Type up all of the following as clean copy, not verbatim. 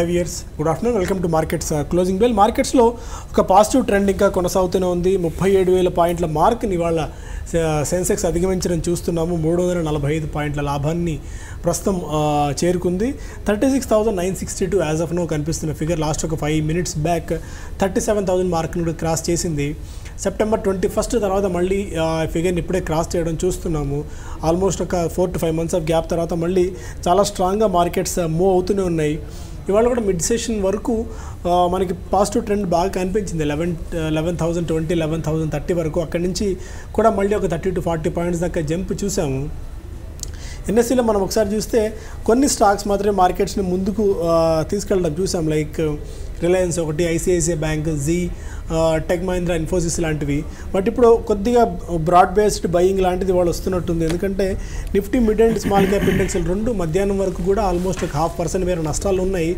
Hi viewers, good afternoon. Welcome to Markets Closing Bell. Markets లో ఒక positive trend ఇంకా కొనసాగుతూనే ఉంది. 37,000 పాయింట్ల మార్క్ ని ఇవాళ సెన్సెక్స్ అధిగమించడం చూస్తున్నాము. 345 పాయింట్ల లాభాన్ని ప్రస్తుతం చేరుకుంది. 36,962 యాజ్ ఆఫ్ నో కనిపిస్తున్న ఫిగర్ లాస్ట్ ఒక 5 minutes బ్యాక్ 37,000 మార్క్ ని క్రాస్ చేసింది. సెప్టెంబర్ 21 తర్వాత మళ్ళీ ఫిగర్ని ఇప్పుడే క్రాస్ చేయడం చూస్తున్నాము. ఆల్మోస్ట్ ఒక 4 to 5 months ఆఫ్ గ్యాప్ తర్వాత మళ్ళీ చాలా స్ట్రాంగ్గా మార్కెట్స్ మూవ్ అవుతూనే ఉన్నాయి. ఇవాళ కూడా మిడ్ సెషన్ వరకు మనకి పాజిటివ్ ట్రెండ్ బాగా కనిపించింది. 11,020 11,030 వరకు. అక్కడి నుంచి కూడా మళ్ళీ ఒక 30 to 40 పాయింట్స్ దాకా జంప్ చూసాము. ఎన్ఎస్సీలో మనం ఒకసారి చూస్తే కొన్ని స్టాక్స్ మాత్రమే మార్కెట్స్ని ముందుకు తీసుకెళ్ళడం చూసాం. లైక్ రిలయన్స్ ఒకటి, ఐసిఐసిఐ బ్యాంక్, జీ, టెక్ మహీంద్రా, ఇన్ఫోసిస్ లాంటివి. బట్ ఇప్పుడు కొద్దిగా బ్రాడ్ బేస్డ్ బయింగ్ లాంటిది వాళ్ళు వస్తున్నట్టుంది. ఎందుకంటే Nifty mid and small cap ఇండెక్స్లు రెండు మధ్యాహ్నం వరకు కూడా ఆల్మోస్ట్ ఒక 0.5% మేర నష్టాలు ఉన్నాయి.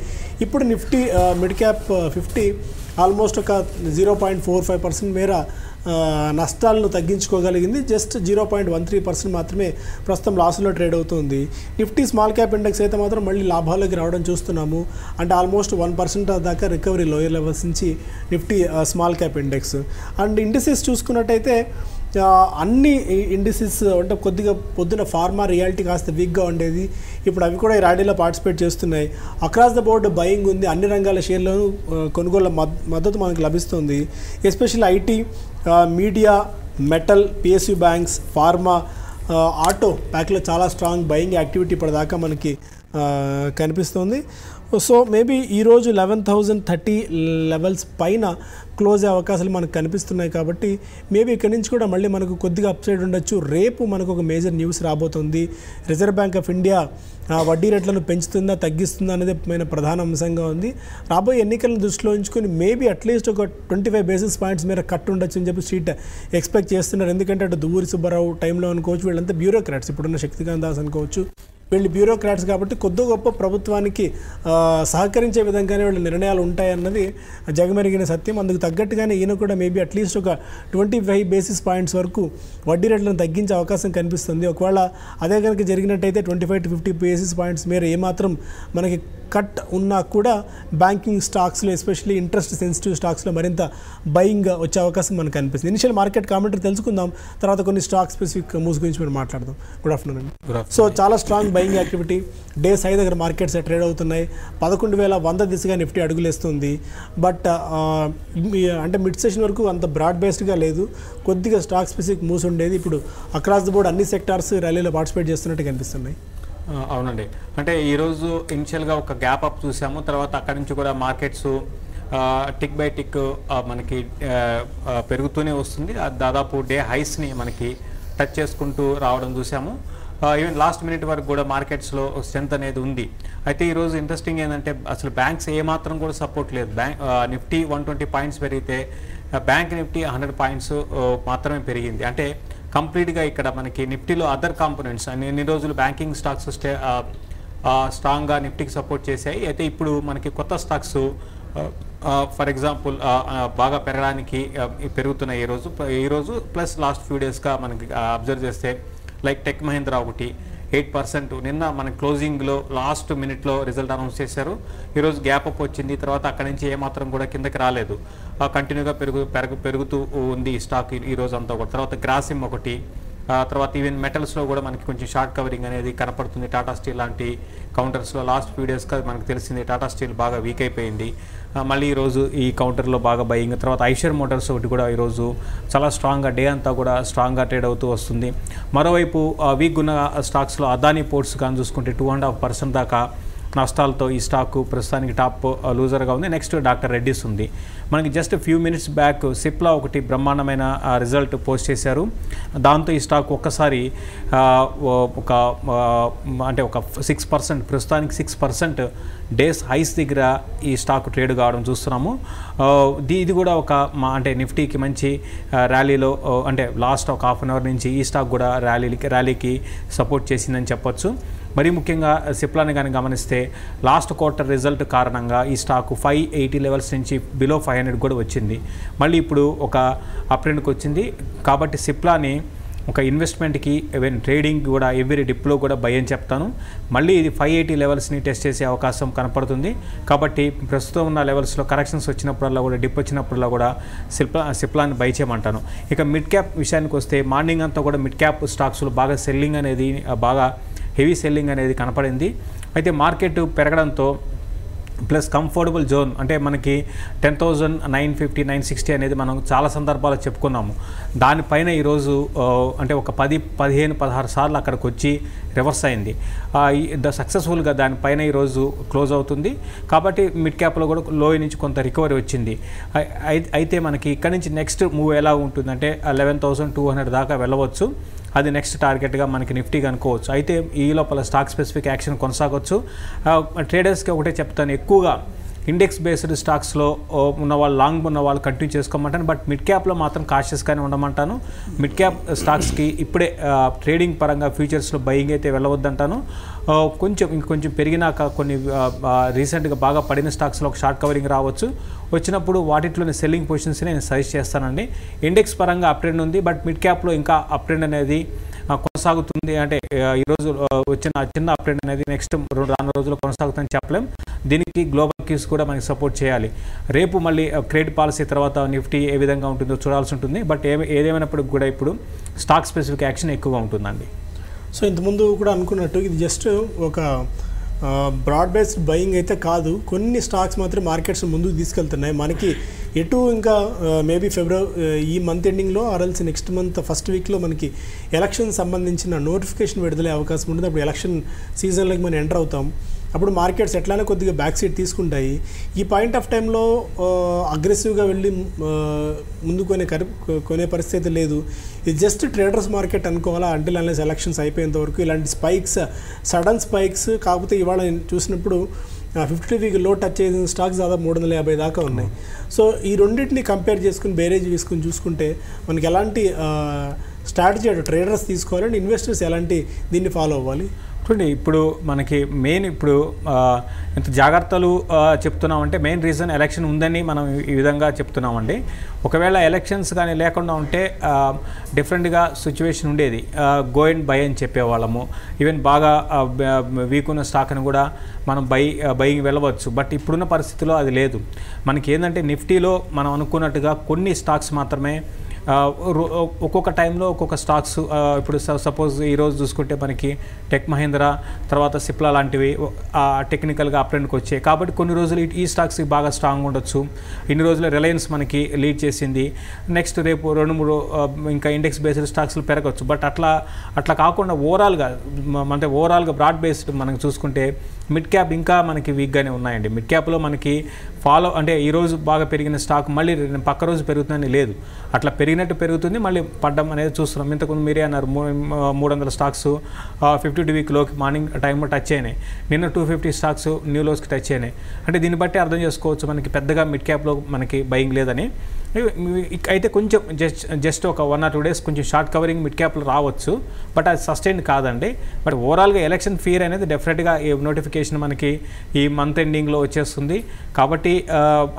ఇప్పుడు నిఫ్టీ మిడ్ క్యాప్ 50 ఆల్మోస్ట్ ఒక 0.45% మేర నష్టాలను తగ్గించుకోగలిగింది. జస్ట్ 0.13% మాత్రమే ప్రస్తుతం లాస్లో ట్రేడ్ అవుతుంది. నిఫ్టీ స్మాల్ క్యాప్ ఇండెక్స్ అయితే మాత్రం మళ్ళీ లాభాల్లోకి రావడం చూస్తున్నాము. అంటే ఆల్మోస్ట్ 1% దాకా రికవరీ లోయర్ లెవెల్స్ నుంచి Nifty small cap index. And indices చూసుకున్నట్టయితే అన్ని ఇండిసెస్ అంటే కొద్దిగా పొద్దున ఫార్మా, రియాలిటీ కాస్త వీక్గా ఉండేది. ఇప్పుడు అవి కూడా ఈ ర్యాలీలో పార్టిసిపేట్ చేస్తున్నాయి. అక్రాస్ ద బోర్డ్ బయింగ్ ఉంది. అన్ని రంగాల షేర్లను కొనుగోళ్ల మద్దతు మనకు లభిస్తుంది. Especially IT, media, metal, PSU banks, pharma, auto ప్యాక్లో చాలా స్ట్రాంగ్ బయింగ్ యాక్టివిటీ ఇప్పటిదాకా మనకి కనిపిస్తుంది. సో మేబీ ఈరోజు 11,030 లెవెల్స్ పైన క్లోజ్ అయ్యే అవకాశాలు మనకు కనిపిస్తున్నాయి. కాబట్టి మేబీ ఇక్కడి నుంచి కూడా మళ్ళీ మనకు కొద్దిగా అప్సైడ్ ఉండొచ్చు. రేపు మనకు ఒక మేజర్ న్యూస్ రాబోతుంది. రిజర్వ్ బ్యాంక్ ఆఫ్ ఇండియా వడ్డీ రేట్లను పెంచుతుందా తగ్గిస్తుందా అనేది ప్రధాన అంశంగా ఉంది. రాబోయే ఎన్నికలను దృష్టిలో ఉంచుకొని మేబీ అట్లీస్ట్ ఒక 25 basis points మేర కట్ ఉండొచ్చు అని చెప్పి స్ట్రీట్ ఎక్స్పెక్ట్ చేస్తున్నారు. ఎందుకంటే అటు దువ్వూరి సుబ్బారావు టైంలో అనుకోవచ్చు, వీళ్ళంతా బ్యూరోక్రాట్స్, ఇప్పుడున్న శక్తికాంత్ దాస్ అనుకోవచ్చు, వీళ్ళు బ్యూరోక్రాట్స్ కాబట్టి కొద్ది గొప్ప ప్రభుత్వానికి సహకరించే విధంగానే వీళ్ళ నిర్ణయాలు ఉంటాయన్నది జగమెరిగిన సత్యం. అందుకు తగ్గట్టుగానే ఈయన కూడా మేబీ అట్లీస్ట్ ఒక 25 basis points వరకు వడ్డీ రేట్లను తగ్గించే అవకాశం కనిపిస్తుంది. ఒకవేళ అదే కనుక జరిగినట్టయితే 25 to 50 basis points మేర ఏమాత్రం మనకి కట్ ఉన్నా కూడా బ్యాంకింగ్ స్టాక్స్లో, ఎస్పెషల్లీ ఇంట్రెస్ట్ సెన్సిటివ్ స్టాక్స్లో మరింత బయింగ్ వచ్చే అవకాశం మనకు కనిపిస్తుంది. ఇనిషియల్ మార్కెట్ కామెంటరీ తెలుసుకుందాం, తర్వాత కొన్ని స్టాక్ స్పెసిఫిక్ మూవ్స్ గురించి మనం మాట్లాడదాం. గుడ్ ఆఫ్టర్నూన్ అండి. సో చాలా strong buying activity days high దగ్గర మార్కెట్స్ ట్రేడ్ అవుతున్నాయి. 11,100 దిశగా నిఫ్టీ అడుగులేస్తుంది. బట్ అంటే మిడ్ సెషన్ వరకు అంత బ్రాడ్ బేస్డ్గా లేదు, కొద్దిగా స్టాక్ స్పెసిఫిక్ మూవ్స్ ఉండేది. ఇప్పుడు అక్రాస్ ది బోర్డ్ అన్ని సెక్టార్స్ ర్యాలీలో పార్టిసిపేట్ చేస్తున్నట్టు కనిపిస్తున్నాయి. అవునండి, అంటే ఈరోజు ఇనిషియల్గా ఒక గ్యాప్ అప్ చూసాము. తర్వాత అక్కడి నుంచి కూడా మార్కెట్స్ టిక్ బై టిక్ మనకి పెరుగుతూనే వస్తుంది. దాదాపు డే హైస్ని మనకి టచ్ చేసుకుంటూ రావడం చూసాము. ఈవెన్ లాస్ట్ మినిట్ వరకు కూడా మార్కెట్స్లో స్ట్రెంత్ అనేది ఉంది. అయితే ఈరోజు ఇంట్రెస్టింగ్ ఏంటంటే అసలు బ్యాంక్స్ ఏమాత్రం కూడా సపోర్ట్ లేదు. నిఫ్టీ 120 పాయింట్స్ పెరిగితే బ్యాంక్ నిఫ్టీ 100 పాయింట్స్ మాత్రమే పెరిగింది. అంటే కంప్లీట్గా ఇక్కడ మనకి నిఫ్టీలో అదర్ కాంపోనెంట్స్ ఎన్ని రోజులు బ్యాంకింగ్ స్టాక్స్ స్ట్రాంగ్గా నిఫ్టీకి సపోర్ట్ చేశాయి. అయితే ఇప్పుడు మనకి కొత్త స్టాక్స్ ఫర్ ఎగ్జాంపుల్ బాగా పెరగడానికి పెరుగుతున్నాయి ఈరోజు ప్లస్ లాస్ట్ ఫ్యూ డేస్గా మనకి అబ్జర్వ్ చేస్తే లైక్ టెక్ మహీంద్రా ఒకటి 8%. నిన్న మన క్లోజింగ్లో లాస్ట్ మినిట్లో రిజల్ట్ అనౌన్స్ చేశారు. ఈరోజు గ్యాప్ అప్ వచ్చింది. తర్వాత అక్కడి నుంచి ఏమాత్రం కూడా కిందకి రాలేదు, కంటిన్యూగా పెరుగుతూ ఉంది ఈ స్టాక్ ఈరోజు అంతా కూడా. తర్వాత గ్రాసిమ్ ఒకటి, తర్వాత ఈవెన్ మెటల్స్లో కూడా మనకి కొంచెం షార్ట్ కవరింగ్ అనేది కనపడుతుంది. టాటా స్టీల్ లాంటి కౌంటర్స్లో లాస్ట్ ఫ్యూ డేస్గా మనకు తెలిసింది టాటా స్టీల్ బాగా వీక్ అయిపోయింది. మళ్ళీ ఈరోజు ఈ కౌంటర్లో బాగా బయింగ్. తర్వాత ఐషర్ మోటార్స్ ఒకటి కూడా ఈరోజు చాలా స్ట్రాంగ్గా డే అంతా కూడా స్ట్రాంగ్గా ట్రేడ్ అవుతూ వస్తుంది. మరోవైపు వీక్ ఉన్న స్టాక్స్లో అదానీ పోర్ట్స్ కానీ చూసుకుంటే 2.5% దాకా నష్టాలతో ఈ స్టాక్ ప్రస్తుతానికి టాప్ లూజర్గా ఉంది. నెక్స్ట్ డాక్టర్ రెడ్డిస్ ఉంది. మనకి just few minutes back Cipla ఒకటి బ్రహ్మాండమైన రిజల్ట్ పోస్ట్ చేశారు. దాంతో ఈ స్టాక్ ఒక్కసారి ఒక 6%, ప్రస్తుతానికి 6% డేస్ హైస్ దగ్గర ఈ స్టాక్ ట్రేడ్ కావడం చూస్తున్నాము. ఇది కూడా అంటే నిఫ్టీకి మంచి ర్యాలీలో అంటే లాస్ట్ ఒక హాఫ్ అన్ అవర్ నుంచి ఈ స్టాక్ కూడా ర్యాలీకి సపోర్ట్ చేసిందని చెప్పొచ్చు. మరీ ముఖ్యంగా సిప్లాని కానీ గమనిస్తే లాస్ట్ క్వార్టర్ రిజల్ట్ కారణంగా ఈ స్టాక్ 580 లెవెల్స్ నుంచి బిలో 500 కూడా వచ్చింది. మళ్ళీ ఇప్పుడు ఒక అప్ ట్రెండ్కి వచ్చింది. కాబట్టి సిప్లాని ఒక ఇన్వెస్ట్మెంట్కి ఈవెన్ ట్రేడింగ్ కూడా ఎవ్రీ డిప్లో కూడా బై అని చెప్తాను. మళ్ళీ ఇది 580 లెవెల్స్ని టెస్ట్ చేసే అవకాశం కనపడుతుంది. కాబట్టి ప్రస్తుతం ఉన్న లెవెల్స్లో కరెక్షన్స్ వచ్చినప్పుడల్లా కూడా డిప్ వచ్చినప్పుడల్లా కూడా సిప్లాని బై చేయమంటాను. ఇక మిడ్ క్యాప్ విషయానికి వస్తే మార్నింగ్ అంతా కూడా మిడ్ క్యాప్ స్టాక్స్లో బాగా సెల్లింగ్ అనేది బాగా హెవీ సెల్లింగ్ అనేది కనపడింది. అయితే మార్కెట్ పెరగడంతో ప్లస్ కంఫర్టబుల్ జోన్ అంటే మనకి 10,950 960 అనేది మనం చాలా సందర్భాల్లో చెప్పుకున్నాము. దానిపైన ఈరోజు అంటే ఒక 15-16 సార్లు అక్కడికి వచ్చి రివర్స్ అయింది. సక్సెస్ఫుల్గా దానిపైన ఈరోజు క్లోజ్ అవుతుంది. కాబట్టి మిడ్ క్యాప్లో కూడా లో నుంచి కొంత రికవరీ వచ్చింది. అయితే మనకి ఇక్కడ నుంచి నెక్స్ట్ మూవ్ ఎలా ఉంటుందంటే 11,200 దాకా వెళ్ళవచ్చు. అది నెక్స్ట్ టార్గెట్గా మనకి నిఫ్టీగా అనుకోవచ్చు. అయితే ఈ లోపల స్టాక్ స్పెసిఫిక్ యాక్షన్ కొనసాగవచ్చు. ట్రేడర్స్కి ఒకటే చెప్తాను, ఎక్కువగా ఇండెక్స్ బేస్డ్ స్టాక్స్లో ఉన్న వాళ్ళు లాంగ్ ఉన్న వాళ్ళు కంటిన్యూ చేసుకోమంటాను. బట్ మిడ్ క్యాప్లో మాత్రం కాషియస్గానే ఉండమంటాను. మిడ్ క్యాప్ స్టాక్స్కి ఇప్పుడే ట్రేడింగ్ పరంగా ఫ్యూచర్స్లో బయింగ్ అయితే వెళ్ళవద్దంటాను. ఇంకొంచెం పెరిగినాక కొన్ని రీసెంట్గా బాగా పడిన స్టాక్స్లో ఒక షార్ట్ కవరింగ్ రావచ్చు. వచ్చినప్పుడు వాటిలోని సెల్లింగ్ పొజిషన్స్ని నేను సజెస్ట్ చేస్తానండి. ఇండెక్స్ పరంగా అప్ ట్రెండ్ ఉంది. బట్ మిడ్ క్యాప్లో ఇంకా అప్ ట్రెండ్ అనేది కొనసాగుతుంది. అంటే ఈరోజు వచ్చిన చిన్న అప్ ట్రెండ్ అనేది నెక్స్ట్ రాను రోజుల్లో కొనసాగుతుందని చెప్పలేం. దీనికి గ్లోబల్ క్యూస్ కూడా మనకి సపోర్ట్ చేయాలి. రేపు మళ్ళీ క్రెడిట్ పాలసీ తర్వాత నిఫ్టీ ఏ విధంగా ఉంటుందో చూడాల్సి ఉంటుంది. బట్ ఏదేమైనప్పటికి కూడా ఇప్పుడు స్టాక్ స్పెసిఫిక్ యాక్షన్ ఎక్కువగా ఉంటుందండి. సో ఇంతకుముందు కూడా అనుకున్నట్టు ఇది జస్ట్ ఒక బ్రాడ్ బేస్డ్ బయింగ్ అయితే కాదు. కొన్ని స్టాక్స్ మాత్రం మార్కెట్స్ ముందుకు తీసుకెళ్తున్నాయి. మనకి ఎటు ఇంకా మేబీ ఈ మంత్ ఎండింగ్లో ఆర్ఎల్స్ నెక్స్ట్ మంత్ ఫస్ట్ వీక్లో మనకి ఎలక్షన్ సంబంధించిన నోటిఫికేషన్ విడుదలయ్యే అవకాశం ఉంటుంది. అప్పుడు ఎలక్షన్ సీజన్లోకి మనం ఎంటర్ అవుతాం. అప్పుడు మార్కెట్స్ ఎట్లానే కొద్దిగా బ్యాక్ సీట్ తీసుకుంటాయి. ఈ పాయింట్ ఆఫ్ టైంలో అగ్రెసివ్గా వెళ్ళి ముందు కొనే పరిస్థితి లేదు. ఇది జస్ట్ ట్రేడర్స్ మార్కెట్ అనుకోవాలా అంటిల్ అన్లెస్ ఎలక్షన్స్ అయిపోయేంత వరకు. ఇలాంటి స్పైక్స్, సడన్ స్పైక్స్. కాకపోతే ఇవాళ చూసినప్పుడు 50 వీక్ లో టచ్ చేసిన స్టాక్స్ దాదాపు 350 దాకా ఉన్నాయి. సో ఈ రెండింటిని కంపేర్ చేసుకుని బేరేజ్ వేసుకుని చూసుకుంటే మనకి ఎలాంటి స్ట్రాటజీ ట్రేడర్స్ తీసుకోవాలంటే ఇన్వెస్టర్స్ ఎలాంటి దీన్ని ఫాలో అవ్వాలి? చూడండి, ఇప్పుడు మనకి మెయిన్ ఇప్పుడు ఎంత జాగ్రత్తలు చెప్తున్నామంటే మెయిన్ రీజన్ ఎలక్షన్ ఉందని మనం ఈ విధంగా చెప్తున్నామండి. ఒకవేళ ఎలక్షన్స్ కానీ లేకుండా ఉంటే డిఫరెంట్గా సిచ్యువేషన్ ఉండేది. గో అండ్ బై అని చెప్పేవాళ్ళము. ఈవెన్ బాగా వీక్ ఉన్న స్టాక్ని కూడా మనం బయింగ్ వెళ్ళవచ్చు. బట్ ఇప్పుడున్న పరిస్థితిలో అది లేదు. మనకి ఏంటంటే నిఫ్టీలో మనం అనుకున్నట్టుగా కొన్ని స్టాక్స్ మాత్రమే ఒక్కొక్క టైంలో ఒక్కొక్క స్టాక్స్. ఇప్పుడు సపోజ్ ఈరోజు చూసుకుంటే మనకి టెక్ మహీంద్రా తర్వాత సిప్లా లాంటివి టెక్నికల్గా అప్ ట్రెండ్కి వచ్చాయి. కాబట్టి కొన్ని రోజులు ఈ స్టాక్స్ బాగా స్ట్రాంగ్ ఉండొచ్చు. ఇన్ని రోజులు రిలయన్స్ మనకి లీడ్ చేసింది. నెక్స్ట్ రేపు 2-3 ఇంకా ఇండెక్స్ బేస్డ్ స్టాక్స్లు పెరగచ్చు. బట్ అట్లా కాకుండా ఓవరాల్గా బ్రాడ్ బేస్డ్ మనం చూసుకుంటే మిడ్ క్యాప్ ఇంకా మనకి వీక్గానే ఉన్నాయండి. మిడ్ క్యాప్లో మనకి అంటే ఈరోజు బాగా పెరిగిన స్టాక్ మళ్ళీ పక్క రోజు పెరుగుతుందని లేదు. అట్లా పెరిగినట్టు పెరుగుతుంది, మళ్ళీ పడ్డం అనేది చూస్తున్నాం. ఇంతకుముందు మీరే అన్నారు 300 స్టాక్స్ 52 వీక్లోకి మార్నింగ్ టైంలో టచ్ అయినాయి. నిన్న 250 స్టాక్స్ న్యూ లోస్కి టచ్ అయినాయి. అంటే దీన్ని బట్టి అర్థం చేసుకోవచ్చు మనకి పెద్దగా మిడ్ క్యాప్లో మనకి బయింగ్ లేదని. అయితే కొంచెం జస్ట్ ఒక 1 or 2 days కొంచెం షార్ట్ కవరింగ్ మిడ్ క్యాప్లో రావచ్చు. బట్ అది సస్టైన్ కాదండి. బట్ ఓవరాల్గా ఎలక్షన్ ఫియర్ అనేది డెఫినెట్గా ఈ నోటిఫికేషన్ మనకి ఈ మంత్ ఎండింగ్లో వచ్చేస్తుంది. కాబట్టి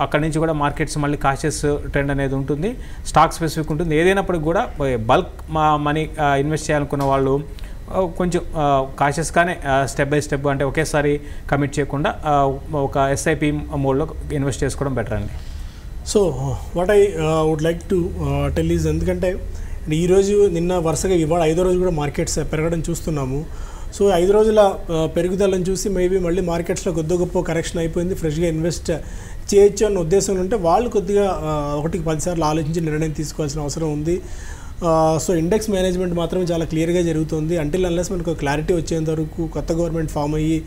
అక్కడి నుంచి కూడా మార్కెట్స్ మళ్ళీ కాషియస్ ట్రెండ్ అనేది ఉంటుంది. స్టాక్ స్పెసిఫిక్ ఉంటుంది. ఏదైనప్పటికి కూడా బల్క్ మనీ ఇన్వెస్ట్ చేయాలనుకున్న వాళ్ళు కొంచెం కాషియస్గానే స్టెప్ బై స్టెప్ అంటే ఒకేసారి కమిట్ చేయకుండా ఒక ఎస్ఐపి మోడ్లో ఇన్వెస్ట్ చేసుకోవడం బెటర్ అండి. So what I would like to tell is, ఎందుకంటే ఈరోజు నిన్న వరుసగా ఇవాళ 5వ రోజు కూడా మార్కెట్స్ పెరగడం చూస్తున్నాము. సో 5 రోజుల పెరుగుదలను చూసి మేబీ మళ్ళీ మార్కెట్స్లో కొద్ది గొప్ప కరెక్షన్ అయిపోయింది, ఫ్రెష్గా ఇన్వెస్ట్ చేయొచ్చు అన్న ఉద్దేశం ఉంటే వాళ్ళు కొద్దిగా 1-10 సార్లు ఆలోచించి నిర్ణయం తీసుకోవాల్సిన అవసరం ఉంది. సో ఇండెక్స్ మేనేజ్మెంట్ మాత్రమే చాలా క్లియర్గా జరుగుతుంది. అంటిల్ అన్లెస్ మనకు క్లారిటీ వచ్చేంత వరకు కొత్త గవర్నమెంట్ ఫామ్ అయ్యి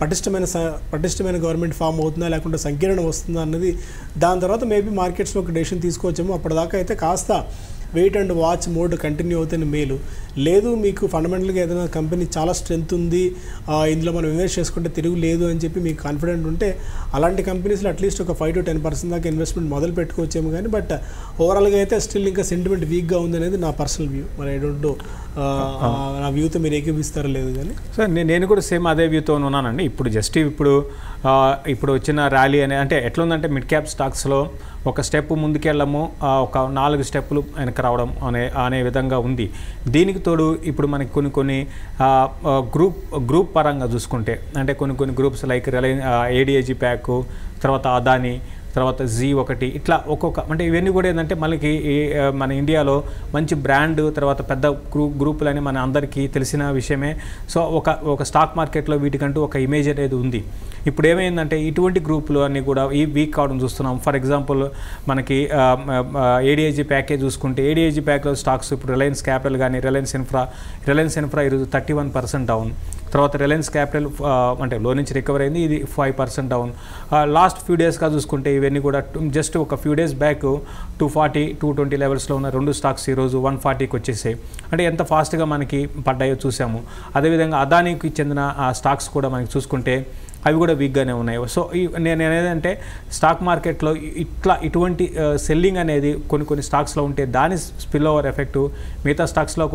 పటిష్టమైన గవర్నమెంట్ ఫామ్ అవుతుందా లేకుంటే సంకీర్ణం వస్తుందా అన్నది దాని తర్వాత మేబీ మార్కెట్స్లో ఒక డెసిషన్ తీసుకోవచ్చేమో. అప్పటిదాకా అయితే కాస్త wait and watch mode continue అవుతున్న మేలు. లేదు మీకు ఫండమెంటల్గా ఏదైనా కంపెనీ చాలా స్ట్రెంత్ ఉంది, ఇందులో మనం ఇన్వెస్ట్ చేసుకుంటే తిరుగు లేదు అని చెప్పి మీకు కాన్ఫిడెంట్ ఉంటే అలాంటి కంపెనీస్లో అట్లీస్ట్ ఒక 5 to 10% దాకా ఇన్వెస్ట్మెంట్ మొదలు పెట్టుకోవచ్చేమో కానీ, బట్ ఓవరాల్గా అయితే స్టిల్ ఇంకా సెంటిమెంట్ వీక్గా ఉంది అనేది నా పర్సనల్ వ్యూ. మరి ఐ డోంట్ నో నా వ్యూతో మీరు ఏకీపిస్తారో లేదు కానీ. సార్ నేను కూడా సేమ్ అదే వ్యూతో ఉన్నానండి. ఇప్పుడు వచ్చిన ర్యాలీ అంటే ఎట్లా ఉందంటే మిడ్ క్యాప్ స్టాక్స్లో ఒక స్టెప్ ముందుకెళ్ళము, ఒక 4 స్టెప్పులు వెనక రావడం అనే విధంగా ఉంది. దీనికి తోడు ఇప్పుడు మనకి కొన్ని గ్రూప్ పరంగా చూసుకుంటే అంటే కొన్ని గ్రూప్స్ లైక్ రిలయన్స్ ఏడిఏజీ ప్యాక్, తర్వాత అదానీ, తర్వాత Z1 ఇట్లా ఒక్కొక్క అంటే ఇవన్నీ కూడా ఏంటంటే మనకి మన ఇండియాలో మంచి బ్రాండ్, తర్వాత పెద్ద గ్రూపులని మన అందరికీ తెలిసిన విషయమే. సో ఒక స్టాక్ మార్కెట్లో వీటికంటూ ఒక ఇమేజ్ అనేది ఉంది. ఇప్పుడు ఏమైందంటే ఇటువంటి గ్రూపులు అన్నీ కూడా ఈ వీక్ కావడం చూస్తున్నాం. ఫర్ ఎగ్జాంపుల్ మనకి ఏడిఐజీ ప్యాకేజ్ చూసుకుంటే ఏడిఐజీ ప్యాక్లో స్టాక్స్ ఇప్పుడు రిలయన్స్ క్యాపిటల్ కానీ రిలయన్స్ ఇన్ఫ్రా ఈరోజు 31% డౌన్. తర్వాత రిలయన్స్ క్యాపిటల్ అంటే లో నుంచి రికవర్ అయింది, ఇది 5% డౌన్. లాస్ట్ ఫ్యూ డేస్గా చూసుకుంటే ఇవన్నీ కూడా జస్ట్ ఒక ఫ్యూ డేస్ బ్యాక్ 240, 220 లెవెల్స్లో ఉన్న 2 స్టాక్స్ ఈరోజు 140కి వచ్చేసాయి. అంటే ఎంత ఫాస్ట్గా మనకి పడ్డాయో చూసాము. అదేవిధంగా అదానీకి చెందిన స్టాక్స్ కూడా మనకి చూసుకుంటే అవి కూడా వీక్గానే ఉన్నాయి. సో నేను ఏదంటే స్టాక్ మార్కెట్లో ఇటువంటి సెల్లింగ్ అనేది కొన్ని స్టాక్స్లో ఉంటే దాని స్పిల్ ఓవర్ ఎఫెక్ట్ మిగతా స్టాక్స్లో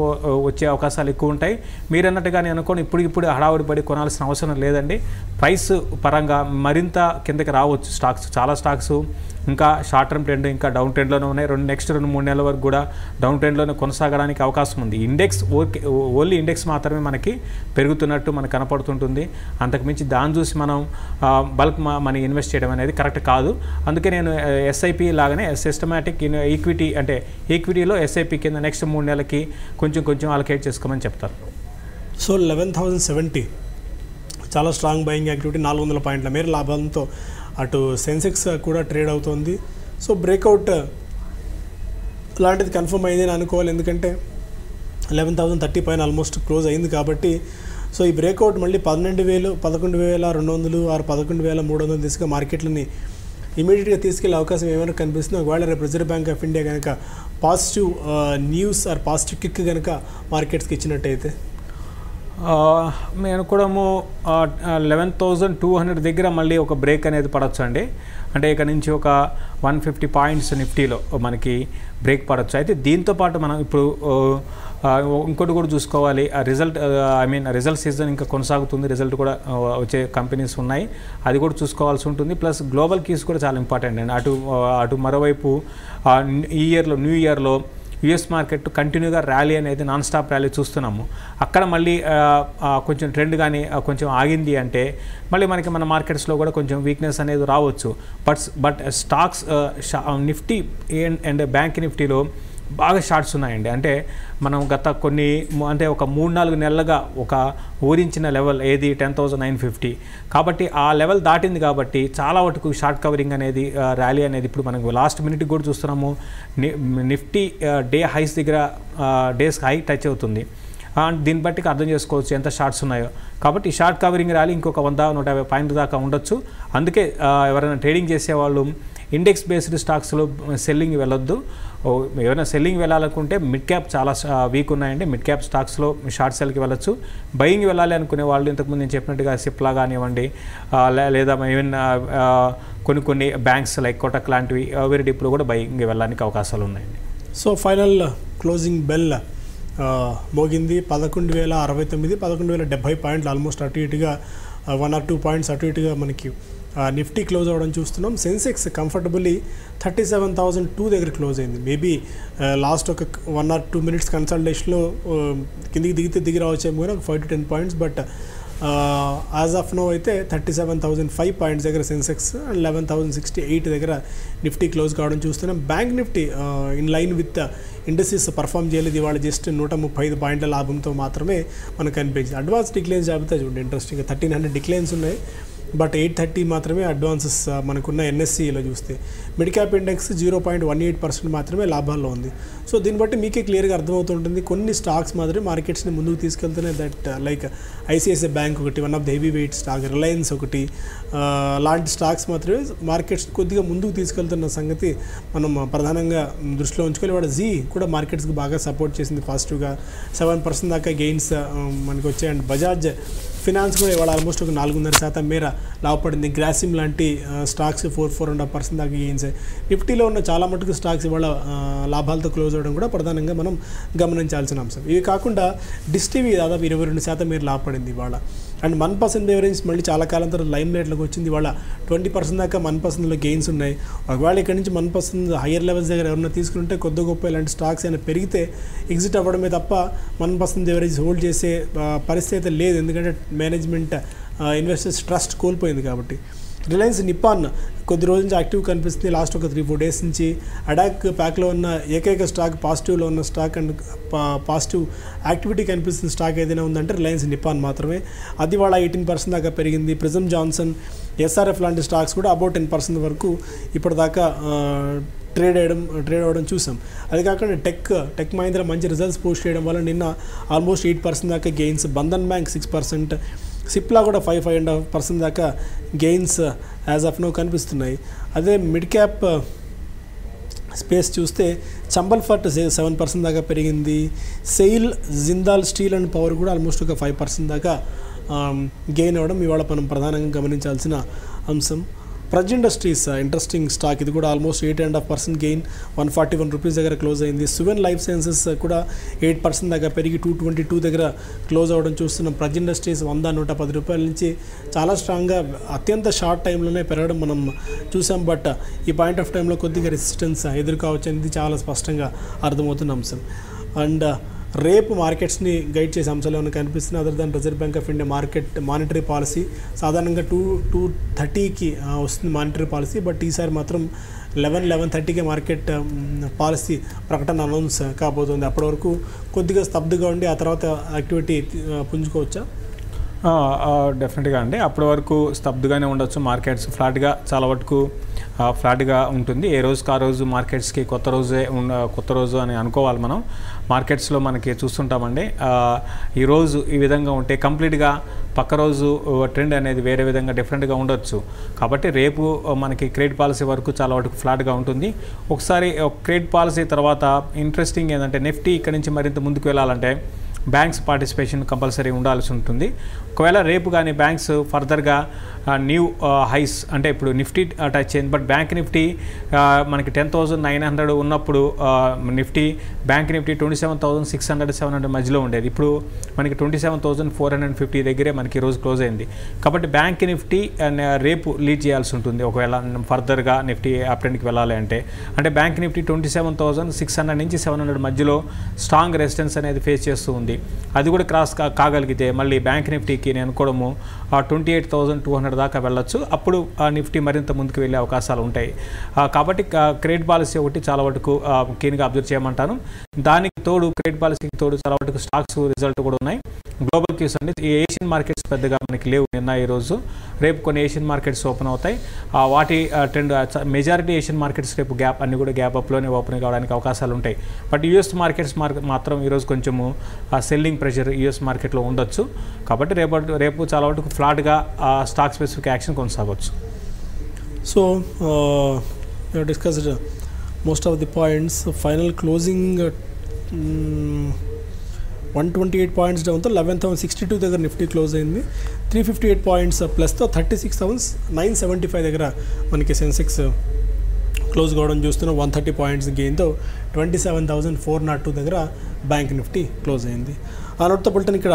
వచ్చే అవకాశాలు ఎక్కువ ఉంటాయి. మీరు అన్నట్టుగా నేను అనుకోని ఇప్పుడు హడావుడి పడి కొనాల్సిన అవసరం లేదండి. ప్రైస్ పరంగా మరింత కిందకి రావచ్చు స్టాక్స్. చాలా స్టాక్స్ ఇంకా షార్ట్ టర్మ్ ట్రెండ్ ఇంకా డౌన్ ట్రెండ్లోనే ఉన్నాయి. నెక్స్ట్ 2-3 నెలల వరకు కూడా డౌన్ ట్రెండ్లోనే కొనసాగడానికి అవకాశం ఉంది. ఓన్లీ ఇండెక్స్ మాత్రమే మనకి పెరుగుతున్నట్టు మనకు కనపడుతుంటుంది. అంతకుమించి దాన్ని చూసి మనం బల్క్ మనీ ఇన్వెస్ట్ చేయడం అనేది కరెక్ట్ కాదు. అందుకే నేను ఎస్ఐపి లాగానే సిస్టమాటిక్ ఈక్విటీ అంటే ఈక్విటీలో ఎస్ఐపి కింద నెక్స్ట్ 3 నెలలకి కొంచెం అలొకేట్ చేసుకోమని చెప్తారు. సో 11,070 చాలా స్ట్రాంగ్ బయింగ్ యాక్టివిటీ, 400 పాయింట్ల మేర లాభంతో అటు సెన్సెక్స్ కూడా ట్రేడ్ అవుతుంది. సో బ్రేక్అవుట్ లాంటిది కన్ఫర్మ్ అయింది అని అనుకోవాలి, ఎందుకంటే 11,030 పైన ఆల్మోస్ట్ క్లోజ్ అయింది కాబట్టి. సో ఈ బ్రేక్అవుట్ మళ్ళీ 12,000, 11,200 ఆరు 11,300 దిశగా మార్కెట్లని ఇమీడియట్గా తీసుకెళ్లే అవకాశం ఏమైనా కనిపిస్తుంది. ఒకవేళ రేపు రిజర్వ్ బ్యాంక్ ఆఫ్ ఇండియా కనుక positive news or positive kick కనుక మార్కెట్స్కి ఇచ్చినట్టయితే మేము అనుకోవడము 11,200 దగ్గర మళ్ళీ ఒక బ్రేక్ అనేది పడవచ్చు అండి. అంటే ఇక్కడ నుంచి ఒక 150 పాయింట్స్ నిఫ్టీలో మనకి బ్రేక్ పడవచ్చు. అయితే దీంతోపాటు మనం ఇప్పుడు ఇంకోటి కూడా చూసుకోవాలి. రిజల్ట్ సీజన్ ఇంకా కొనసాగుతుంది, రిజల్ట్ కూడా వచ్చే కంపెనీస్ ఉన్నాయి, అది కూడా చూసుకోవాల్సి ఉంటుంది. ప్లస్ గ్లోబల్ కీస్ కూడా చాలా ఇంపార్టెంట్ అండి. అటు మరోవైపు న్యూ ఇయర్లో యుఎస్ మార్కెట్ కంటిన్యూగా ర్యాలీ అనేది నాన్ స్టాప్ ర్యాలీ చూస్తున్నాము. అక్కడ మళ్ళీ కొంచెం ట్రెండ్ కానీ కొంచెం ఆగింది అంటే మళ్ళీ మనకి మన మార్కెట్స్లో కూడా కొంచెం వీక్నెస్ అనేది రావచ్చు. But stocks Nifty and bank నిఫ్టీలో బాగా షార్ట్స్ ఉన్నాయండి. అంటే మనం గత అంటే ఒక 3-4 నెలలుగా ఒక ఊరించిన లెవెల్ ఏది 10,950, కాబట్టి ఆ లెవెల్ దాటింది. కాబట్టి చాలా వరకు షార్ట్ కవరింగ్ అనేది ర్యాలీ అనేది ఇప్పుడు మనకు లాస్ట్ మినిట్కి కూడా చూస్తున్నాము. నిఫ్టీ డే హైస్ దగ్గర డేస్ హై టచ్ అవుతుంది. దీన్ని బట్టి అర్థం చేసుకోవచ్చు ఎంత షార్ట్స్ ఉన్నాయో. కాబట్టి షార్ట్ కవరింగ్ ర్యాలీ ఇంకొక 100-150 పాయింట్ల దాకా ఉండొచ్చు. అందుకే ఎవరైనా ట్రేడింగ్ చేసేవాళ్ళు ఇండెక్స్ బేస్డ్ స్టాక్స్లో సెల్లింగ్ వెళ్ళొద్దు. ఎవరైనా సెల్లింగ్ వెళ్ళాలనుకుంటే మిడ్ క్యాప్ చాలా వీక్ ఉన్నాయండి. మిడ్ క్యాప్ స్టాక్స్లో షార్ట్ సెల్కి వెళ్ళొచ్చు. బయింగ్ వెళ్ళాలి అనుకునే వాళ్ళు ఇంతకుముందు నేను చెప్పినట్టుగా సిప్లా కానివ్వండి, లేదా ఈవెన్ కొన్ని బ్యాంక్స్ లైక్ కోటక్ లాంటివి వెరీ డీప్లో కూడా బయింగ్ వెళ్ళడానికి అవకాశాలు ఉన్నాయండి. సో ఫైనల్ క్లోజింగ్ బెల్ మోగింది 11,069, 11,070 పాయింట్లు, ఆల్మోస్ట్ అటు ఇటుగా 1 or 2 పాయింట్స్ అటు ఇటుగా మనకి నిఫ్టీ క్లోజ్ అవ్వడం చూస్తున్నాం. సెన్సెక్స్ కంఫర్టబుల్లీ 37,002 దగ్గర క్లోజ్ అయింది. మేబీ లాస్ట్ ఒక 1 or 2 మినిట్స్ కన్సల్టేషన్లో కిందికి దిగి రావచ్చేమో కానీ 5 to 10 points. But as of now అయితే 37,005 పాయింట్స్ దగ్గర సెన్సెక్స్ అండ్ 11,068 దగ్గర నిఫ్టీ క్లోజ్ కావడం చూస్తున్నాం. Bank Nifty in line with industries perform చేయలేదు. ఇవాళ జస్ట్ 135 పాయింట్ల లాభంతో మాత్రమే మనకు కనిపించింది. అడ్వాన్స్ డిక్లైన్స్ జాబితా చూడండి, ఇంట్రెస్టింగ్గా 1,300 డిక్లైన్స్ ఉన్నాయి. బట్ 830 మాత్రమే అడ్వాన్సెస్ మనకున్న ఎన్ఎస్సిలో చూస్తే. మిడ్ క్యాప్ ఇండెక్స్ 0.18% మాత్రమే లాభాల్లో ఉంది. సో దీన్ని బట్టి మీకే క్లియర్గా అర్థమవుతుంటుంది కొన్ని స్టాక్స్ మాత్రమే మార్కెట్స్ని ముందుకు తీసుకెళ్తున్నాయి. దట్ లైక్ ఐసిఐసిఐ బ్యాంక్ ఒకటి, one of the heavy weight stock, Reliance ఒకటి, లాంటి స్టాక్స్ మాత్రమే మార్కెట్స్ కొద్దిగా ముందుకు తీసుకెళ్తున్న సంగతి మనం ప్రధానంగా దృష్టిలో ఉంచుకోవాలి. వాడు జీ కూడా మార్కెట్స్కి బాగా సపోర్ట్ చేసింది పాజిటివ్గా, 7% దాకా గెయిన్స్ మనకి వచ్చాయి. అండ్ బజాజ్ ఫినాన్స్ కూడా ఇవాళ ఆల్మోస్ట్ ఒక 4.5% మేర లాభపడింది. గ్రాసిమ్ లాంటి స్టాక్స్ 4.5% దాకా గెయిన్స్. నిఫ్టీలో ఉన్న చాలా మటుకు స్టాక్స్ ఇవాళ లాభాలతో క్లోజ్ అవ్వడం కూడా ప్రధానంగా మనం గమనించాల్సిన అంశం. ఇవి కాకుండా డిష్ టీవీ దాదాపు 22% మేర లాభపడింది ఇవాళ. అండ్ 1% బెవరేజ్ మళ్ళీ చాలా కాలం తర్వాత లైమ్ లైట్లోకి వచ్చింది. ఇవాళ 20% దాకా 1%లో గెయిన్స్ ఉన్నాయి. ఒకవేళ ఇక్కడ నుంచి 1% హయ్యర్ లెవెల్స్ దగ్గర ఎవరైనా తీసుకుంటే కొద్ది గొప్ప ఇలాంటి స్టాక్స్ అయినా పెరిగితే ఎగ్జిట్ అవ్వడమే తప్ప 1% బెవరేజ్ హోల్డ్ చేసే పరిస్థితి అయితే లేదు. ఎందుకంటే మేనేజ్మెంట్ ఇన్వెస్టర్స్ ట్రస్ట్ కోల్పోయింది కాబట్టి. రిలయన్స్ నిప్పాన్ కొద్ది రోజు నుంచి యాక్టివ్ కనిపిస్తుంది. లాస్ట్ ఒక 3-4 డేస్ నుంచి అడాక్ ప్యాక్లో ఉన్న ఏకైక స్టాక్, పాజిటివ్లో ఉన్న స్టాక్ అండ్ పాజిటివ్ యాక్టివిటీ కనిపిస్తున్న స్టాక్ ఏదైనా ఉందంటే రిలయన్స్ నిప్పాన్ మాత్రమే. అది వాళ్ళ 18% దాకా పెరిగింది. ప్రిజమ్ జాన్సన్, ఎస్ఆర్ఎఫ్ లాంటి స్టాక్స్ కూడా అబౌట్ 10% వరకు ఇప్పటిదాకా ట్రేడ్ అవ్వడం చూసాం. అది కాకుండా టెక్ మహీంద్రా మంచి రిజల్ట్స్ పోస్ట్ చేయడం వల్ల నిన్న ఆల్మోస్ట్ 8% దాకా గెయిన్స్. బంధన్ బ్యాంక్ 6%, సిప్లా కూడా 5.5% దాకా గెయిన్స్ యాజ్ ఆఫ్ నో కనిపిస్తున్నాయి. అదే మిడ్ క్యాప్ స్పేస్ చూస్తే చంబల్ ఫర్ట్ 7% దాకా పెరిగింది. SAIL, Jindal steel and power కూడా ఆల్మోస్ట్ ఒక 5% దాకా గెయిన్ అవ్వడం ఇవాళ మనం ప్రధానంగా గమనించాల్సిన అంశం. ప్రజ్ ఇండస్ట్రీస్ ఇంట్రెస్టింగ్ స్టాక్, ఇది కూడా ఆల్మోస్ట్ 8.5% గెయిన్, 141 రూపీస్ దగ్గర క్లోజ్ అయింది. సువెన్ లైఫ్ సైన్సెస్ కూడా 8% దాకా పెరిగి 222 దగ్గర క్లోజ్ అవ్వడం చూస్తున్నాం. ప్రజ్ ఇండస్ట్రీస్ 100-110 రూపాయల నుంచి చాలా స్ట్రాంగ్గా అత్యంత షార్ట్ టైంలోనే పెరగడం మనం చూసాం. బట్ ఈ పాయింట్ ఆఫ్ టైంలో కొద్దిగా రెసిస్టెన్స్ ఎదుర్కోవచ్చు అనేది చాలా స్పష్టంగా అర్థమవుతున్న అంశం. అండ్ రేపు మార్కెట్స్ని గైడ్ చేసే అంశాలు ఏమైనా కనిపిస్తున్నాయి other than reserve Bank of India monetary policy. సాధారణంగా 2:30కి వస్తుంది మానిటరీ పాలసీ, బట్ ఈసారి మాత్రం 11:30కే మార్కెట్ పాలసీ ప్రకటన అనౌన్స్ కాబోతుంది. అప్పటి వరకు కొద్దిగా స్తబ్దుగా ఉండి ఆ తర్వాత యాక్టివిటీ పుంజుకోవచ్చా? డెఫినెట్గా అండి, అప్పటి వరకు స్తబ్దుగానే ఉండొచ్చు. మార్కెట్స్ ఫ్లాట్గా, చాలా వరకు ఫ్లాట్గా ఉంటుంది. ఏ రోజుకి ఆ రోజు మార్కెట్స్కి కొత్త రోజు అని అనుకోవాలి మనం. మార్కెట్స్లో మనకి చూస్తుంటామండి, ఈరోజు ఈ విధంగా ఉంటే కంప్లీట్గా పక్క రోజు ట్రెండ్ అనేది వేరే విధంగా డిఫరెంట్గా ఉండొచ్చు. కాబట్టి రేపు మనకి క్రెడిట్ పాలసీ వరకు చాలా వరకు ఫ్లాట్గా ఉంటుంది. ఒకసారి క్రెడిట్ పాలసీ తర్వాత ఇంట్రెస్టింగ్ ఏంటంటే నిఫ్టీ ఇక్కడ నుంచి మరింత ముందుకు వెళ్ళాలంటే బ్యాంక్స్ పార్టిసిపేషన్ కంపల్సరీ ఉండాల్సి ఉంటుంది. ఒకవేళ రేపు కానీ బ్యాంక్స్ ఫర్దర్గా న్యూ హైస్ అంటే ఇప్పుడు నిఫ్టీ టచ్ అయింది, బట్ బ్యాంక్ నిఫ్టీ మనకి 10,900 ఉన్నప్పుడు నిఫ్టీ బ్యాంక్ నిఫ్టీ 27,600-700 మధ్యలో ఉండేది. ఇప్పుడు మనకి 27,450 దగ్గరే మనకి ఈరోజు క్లోజ్ అయింది. కాబట్టి బ్యాంక్ నిఫ్టీ రేపు లీడ్ చేయాల్సి ఉంటుంది ఒకవేళ ఫర్దర్గా నిఫ్టీ అప్ ట్రెండ్కి వెళ్ళాలి అంటే. బ్యాంక్ నిఫ్టీ 27,600 నుంచి 700 మధ్యలో స్ట్రాంగ్ రెసిస్టెన్స్ అనేది ఫేస్ చేస్తూ ఉంది. అది కూడా క్రాస్ కాగలిగితే మళ్ళీ బ్యాంక్ నిఫ్టీకి నేను అనుకోవడము 28,200 దాకా వెళ్ళొచ్చు. అప్పుడు నిఫ్టీ మరింత ముందుకు వెళ్ళే అవకాశాలు ఉంటాయి. కాబట్టి క్రెడిట్ పాలసీ ఒకటి చాలా వరకు కీన్గా అబ్జర్వ్ చేయమంటాను. దానికి తోడు క్రెడిట్ పాలసీకి తోడు చాలా వరకు స్టాక్స్ రిజల్ట్ కూడా ఉన్నాయి. గ్లోబల్ క్యూస్ అండి, ఈ ఏషియన్ మార్కెట్స్ పెద్దగా మనకి లేవు నిన్న ఈరోజు. రేపు కొన్ని ఏషియన్ మార్కెట్స్ ఓపెన్ అవుతాయి. వాటి ట్రెండ్ మెజారిటీ ఏషియన్ మార్కెట్స్ రేపు అన్ని కూడా గ్యాప్ అప్లోనే ఓపెన్ కావడానికి అవకాశాలు ఉంటాయి. బట్ యూఎస్ మార్కెట్స్ మాత్రం ఈరోజు కొంచెము సెల్లింగ్ ప్రెషర్ యూఎస్ మార్కెట్లో ఉండొచ్చు. కాబట్టి రేపు చాలా వరకు ఫ్లాట్గా స్టాక్ స్పెసిఫిక్ యాక్షన్ కొనసాగవచ్చు. So discussed most of the points. Final closing 128 points డౌన్తో 11,062 దగ్గర నిఫ్టీ క్లోజ్ అయింది. 358 పాయింట్స్ ప్లస్తో 36,975 దగ్గర మనకి సెన్సెక్స్ క్లోజ్ కావడం చూస్తున్నాం. 130 పాయింట్స్ గెయిన్తో 27,402 దగ్గర బ్యాంక్ నిఫ్టీ క్లోజ్ అయింది. ఆ నోట్తో బులెటిన్ ఇక్కడ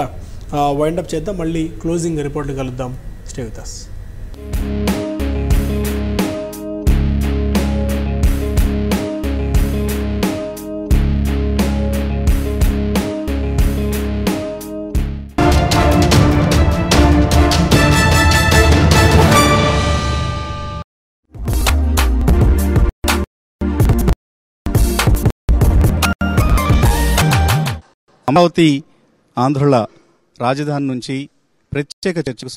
వైండప్ చేద్దాం. మళ్ళీ క్లోజింగ్ రిపోర్ట్ కలుద్దాం. Stay with us. అమరావతి ఆంధ్రుల రాజధాని నుంచి ప్రత్యేక చర్చకు